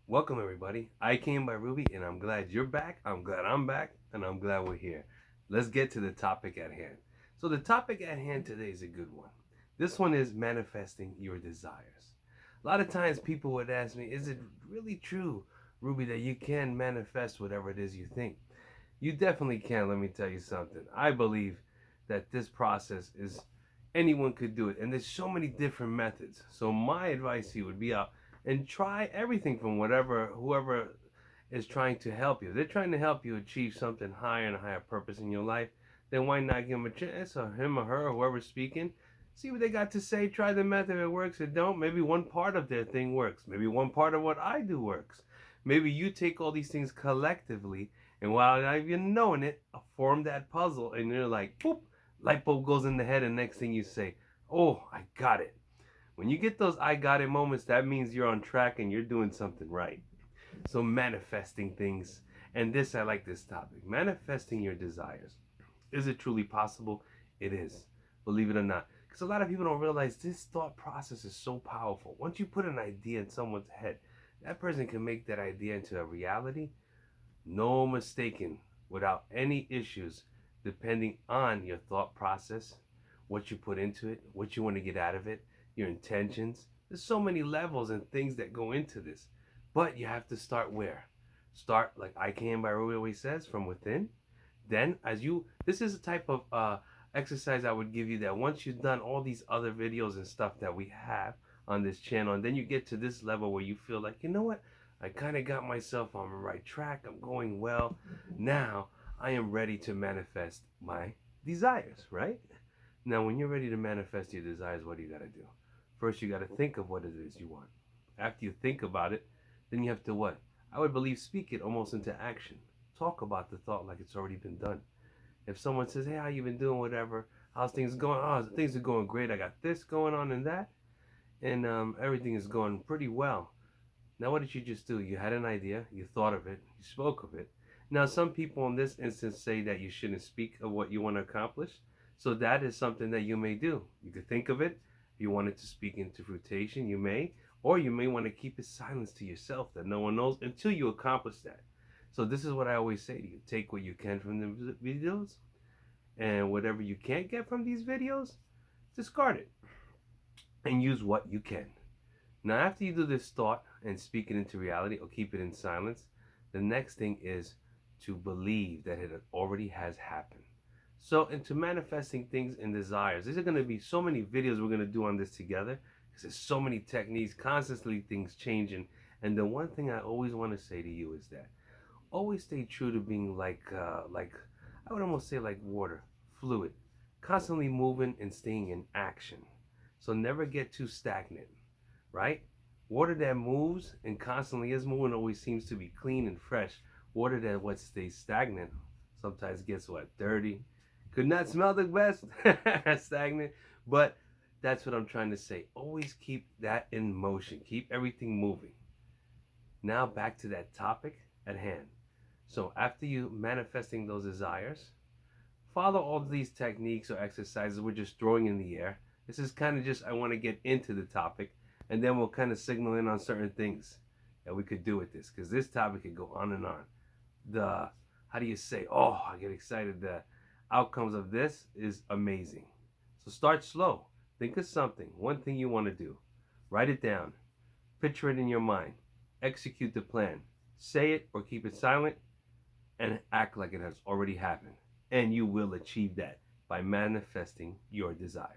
Welcome everybody. I came by Ruby and I'm glad you're back. I'm glad I'm back and I'm glad we're here. Let's get to the topic at hand. So the topic at hand today is a good one. This one is manifesting your desires. A lot of times people would ask me, is it really true, Ruby, that you can manifest whatever it is you think? You definitely can. Let me tell you something. I believe that this process is anyone could do it, and there's so many different methods. So my advice to you would be out and try everything from whatever whoever is trying to help you. If they're trying to help you achieve something higher and a higher purpose in your life, then why not give them a chance, or him or her or whoever's speaking? See what they got to say. Try the method. If it works, it don't. Maybe one part of their thing works. Maybe one part of what I do works. Maybe you take all these things collectively, and while not even knowing it, form that puzzle, and you're like, boop, light bulb goes in the head, and next thing you say, oh, I got it. When you get those I got it moments, that means you're on track and you're doing something right. So manifesting things, and this, I like this topic, manifesting your desires. Is it truly possible? It is, believe it or not. Because a lot of people don't realize this thought process is so powerful. Once you put an idea in someone's head, that person can make that idea into a reality, no mistaken, without any issues, depending on your thought process, what you put into it, what you want to get out of it, your intentions. There's so many levels and things that go into this. But you have to start where? Start, like I Can by Rubey always says, from within. Then, this is a type of exercise I would give you, that once you've done all these other videos and stuff that we have on this channel, and then you get to this level where you feel like, you know what? I kind of got myself on the right track. I'm going well. Now I am ready to manifest my desires, right? Now, when you're ready to manifest your desires, what do you got to do? First, you got to think of what it is you want. After you think about it, then you have to what? I would believe speak it almost into action. Talk about the thought like it's already been done. If someone says, hey, how you been doing, whatever, how's things going? Oh, things are going great. I got this going on and that. And everything is going pretty well. Now, what did you just do? You had an idea, you thought of it, you spoke of it. Now, some people in this instance say that you shouldn't speak of what you want to accomplish. So that is something that you may do. You could think of it. If you wanted to speak into fruitation, you may. Or you may want to keep it silence to yourself that no one knows until you accomplish that. So this is what I always say to you. Take what you can from the videos, and whatever you can't get from these videos, discard it and use what you can. Now, after you do this thought and speak it into reality or keep it in silence, the next thing is to believe that it already has happened. So, into manifesting things and desires, there's going to be so many videos we're going to do on this together, because there's so many techniques, constantly things changing. And the one thing I always want to say to you is that always stay true to being like I would almost say like water, fluid, constantly moving and staying in action. So never get too stagnant, right? Water that moves and constantly is moving always seems to be clean and fresh. Water that what stays stagnant sometimes gets what, dirty. Could not smell the best, stagnant. But that's what I'm trying to say. Always keep that in motion. Keep everything moving. Now back to that topic at hand. So after you manifesting those desires, follow all these techniques or exercises we're just throwing in the air. This is kind of just, I want to get into the topic, and then we'll kind of signal in on certain things that we could do with this, because this topic could go on and on. The, how do you say, oh, I get excited. The outcomes of this is amazing. So start slow. Think of something, one thing you want to do. Write it down. Picture it in your mind. Execute the plan. Say it or keep it silent, and act like it has already happened. And you will achieve that by manifesting your desires.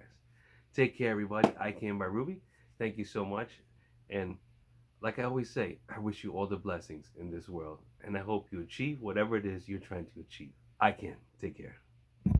Take care, everybody. I Can by Rubey. Thank you so much. And like I always say, I wish you all the blessings in this world. And I hope you achieve whatever it is you're trying to achieve. I Can. Take care.